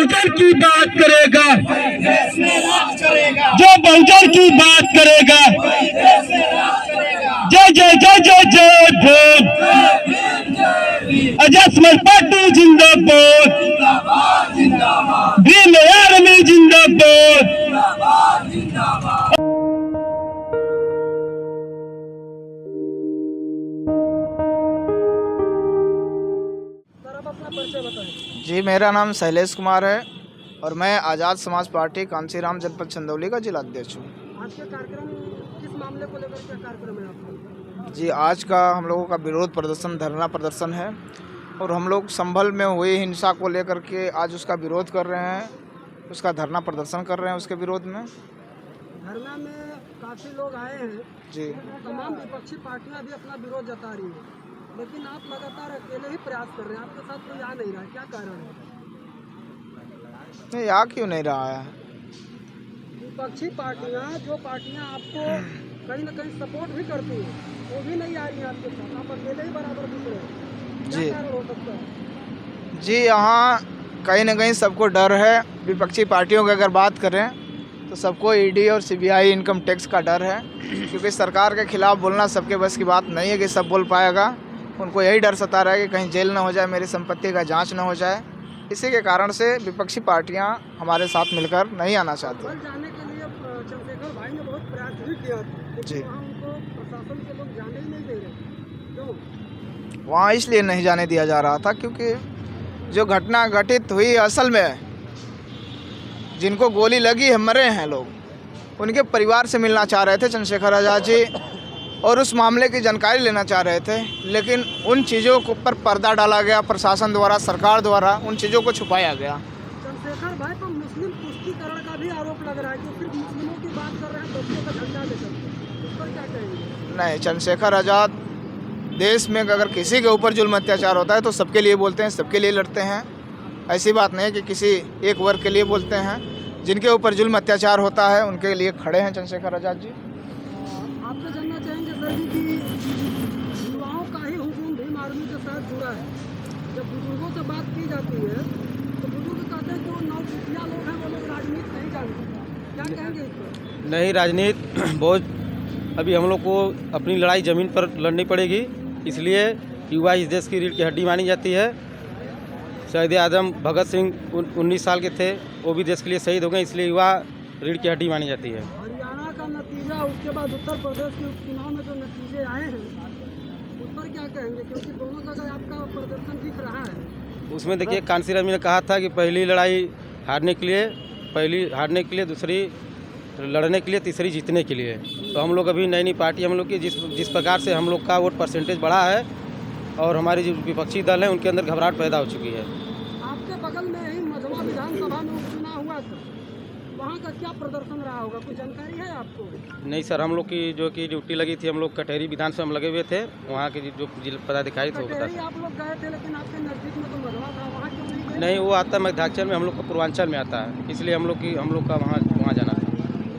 बहुजन की बात करेगा, देश में राज करेगा, जो बहुजन की बात करेगा, देश में राज करेगा। जय जय जय जय जय भीम, आजाद समाज पार्टी जिंदाबाद, जिंदाबाद जिंदाबाद भीम आर्मी जिंदाबाद। जिंदाबाद जिंदाबाद। जी, मेरा नाम शैलेश कुमार है और मैं आज़ाद समाज पार्टी कांसीराम जनपद चंदौली का जिला अध्यक्ष हूँ। आज का कार्यक्रम किस मामले को लेकर क्या कार्यक्रम है आपका? जी, आज का हम लोगों का विरोध प्रदर्शन, धरना प्रदर्शन है और हम लोग संभल में हुई हिंसा को लेकर के आज उसका विरोध कर रहे हैं, उसका धरना प्रदर्शन कर रहे हैं उसके विरोध में। धरना में काफ़ी लोग आए हैं जी, तमाम विपक्षी पार्टियां भी अपना विरोध जता रही हैं, लेकिन आप लगातार अकेले ही प्रयास कर रहे हैं, आपके साथ कोई आ नहीं रहा, क्या कारण है? नहीं, आ क्यों नहीं रहा है? विपक्षी पार्टियां, जो पार्टियां आपको कहीं ना कहीं सपोर्ट भी करती हैं, वो भी नहीं आ रही हैं आपके साथ, आप अकेले ही बराबर दिख रहे हैं, क्या जी। कारण हो सकता है? जी, यहाँ कहीं ना कहीं सबको डर है। विपक्षी पार्टियों की अगर बात करें तो सबको ईडी और सीबीआई इनकम टैक्स का डर है, क्योंकि सरकार के खिलाफ बोलना सबके बस की बात नहीं है कि सब बोल पाएगा। उनको यही डर सता रहा है कि कहीं जेल ना हो जाए, मेरी संपत्ति का जांच ना हो जाए। इसी के कारण से विपक्षी पार्टियां हमारे साथ मिलकर नहीं आना चाहती। कल जाने के लिए चंद्रशेखर भाई ने बहुत प्रयास भी किया, जी। लेकिन वहाँ उनको प्रशासन के लोग जाने ही नहीं दे रहे, क्यों? वहाँ इसलिए नहीं जाने दिया जा रहा था क्योंकि जो घटना घटित हुई असल में जिनको गोली लगी है, मरे हैं लोग, उनके परिवार से मिलना चाह रहे थे चंद्रशेखर आज़ाद जी और उस मामले की जानकारी लेना चाह रहे थे, लेकिन उन चीज़ों के ऊपर पर्दा डाला गया प्रशासन द्वारा, सरकार द्वारा उन चीज़ों को छुपाया गया। चंद्रशेखर भाई पर मुस्लिम पुष्टिकरण का भी आरोप लग रहा है कि सिर्फ मुस्लिमों की बात कर रहे हैं, बच्चों का झंडा लेकर, इस पर क्या कहेंगे? नहीं, चंद्रशेखर आज़ाद देश में अगर किसी के ऊपर जुल्म अत्याचार होता है तो सबके लिए बोलते हैं, सबके लिए लड़ते हैं। ऐसी बात नहीं है कि किसी एक वर्ग के लिए बोलते हैं। जिनके ऊपर जुल्म अत्याचार होता है उनके लिए खड़े हैं चंद्रशेखर आज़ाद जी। आपसे जानना चाहेंगे सर जी कि युवाओं का ही हुजूम भीम आर्मी के साथ जुड़ा है। जब बुजुर्गों से बात की जाती है तो बुजुर्ग कहते हैं कि वो नौसिखिया लोग हैं, वो लोग राजनीति नहीं जानते, क्या कहेंगे इस पर? नहीं, राजनीति बहुत अभी हम लोग को अपनी लड़ाई ज़मीन पर लड़नी पड़ेगी, इसलिए युवा इस देश की रीढ़ की हड्डी मानी जाती है। शहीद आजम भगत सिंह 19 साल के थे, वो भी देश के लिए शहीद हो गए, इसलिए युवा रीढ़ की हड्डी मानी जाती है। हरियाणा का नतीजा, उसके बाद उत्तर प्रदेश के उपचुनाव में जो नतीजे आए हैं उस पर क्या कहेंगे, क्योंकि दोनों जगह आपका प्रदर्शन दिख रहा है? उसमें देखिए, कांसीराम जी ने कहा था कि पहली लड़ाई हारने के लिए, दूसरी लड़ने के लिए, तीसरी जीतने के लिए। तो हम लोग अभी नई नई पार्टी हम लोग की जिस प्रकार से हम लोग का वोट परसेंटेज बढ़ा है और हमारी जो विपक्षी दल है उनके अंदर घबराहट पैदा हो चुकी है। आपके बगल में ही मधुआ विधानसभा में उपचुनाव हुआ था, वहाँ का क्या प्रदर्शन रहा होगा, कुछ जानकारी है आपको? नहीं सर, हम लोग की जो कि ड्यूटी लगी थी, हम लोग कटहरी विधानसभा में लगे हुए थे, वहाँ के जो जिला पदाधिकारी थे वो बता कटहरी आप लोग गए थे, लेकिन आपके नजदीक में तो मधुआ था, वहाँ क्यों नहीं गए? नहीं, वो आता है मध्यांचल में, हम लोग का पूर्वांचल में आता है, इसलिए हम लोग का वहाँ जाना था।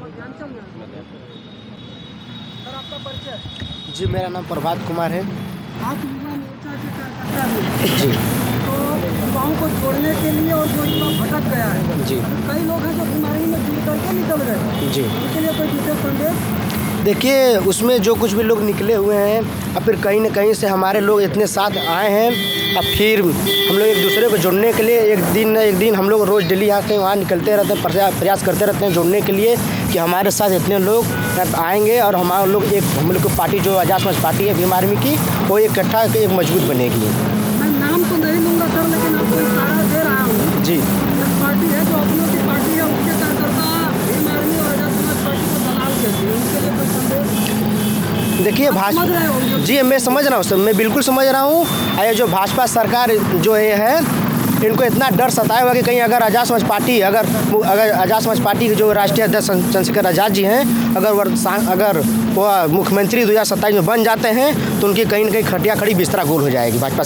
मध्यांचल में आता है। सर आपका परिचय? जी, मेरा नाम प्रभात कुमार है। आप युवा मोर्चा के कार्यकर्ता हैं, जी तो युवाओं को जोड़ने के लिए और जो युवा भटक गया है, जी कई लोग हैं जो बीमारी में जुड़ करके निकल गए, जी उनके लिए कोई विशेष संदेश? देखिए, उसमें जो कुछ भी लोग निकले हुए हैं, अब फिर कहीं न कहीं से हमारे लोग इतने साथ आए हैं, अब फिर हम लोग एक दूसरे को जोड़ने के लिए एक दिन हम लोग रोज़ डेली यहाँ से वहाँ निकलते रहते हैं, प्रयास करते रहते हैं जोड़ने के लिए कि हमारे साथ इतने लोग आएंगे और हम लोग की पार्टी जो आज़ाद समाज पार्टी है भीम आर्मी की, वो इकट्ठा एक मजबूत बनेगी। मैं नाम तो नहीं लूँगा सर, लेकिन आपको इशारा दे रहा हूँ। जी, एक पार्टी है जो अपनों की पार्टी है, उसके कार्यकर्ता भीम आर्मी और आज़ाद समाज पार्टी को दलाल कहती है, उनके लिए कोई संदेश? देखिए समझ रहे होंगे? जी, मैं समझ रहा हूँ सर, मैं बिल्कुल समझ रहा हूँ। ये जो भाजपा सरकार जो ये है, इनको इतना डर सताया हुआ कि कहीं अगर आज़ाद समाज पार्टी के जो राष्ट्रीय अध्यक्ष चंद्रशेखर आज़ाद जी हैं, अगर वो मुख्यमंत्री 2027 में बन जाते हैं तो उनकी कहीं न कहीं खटिया खड़ी बिस्तरा गोल हो जाएगी भाजपा।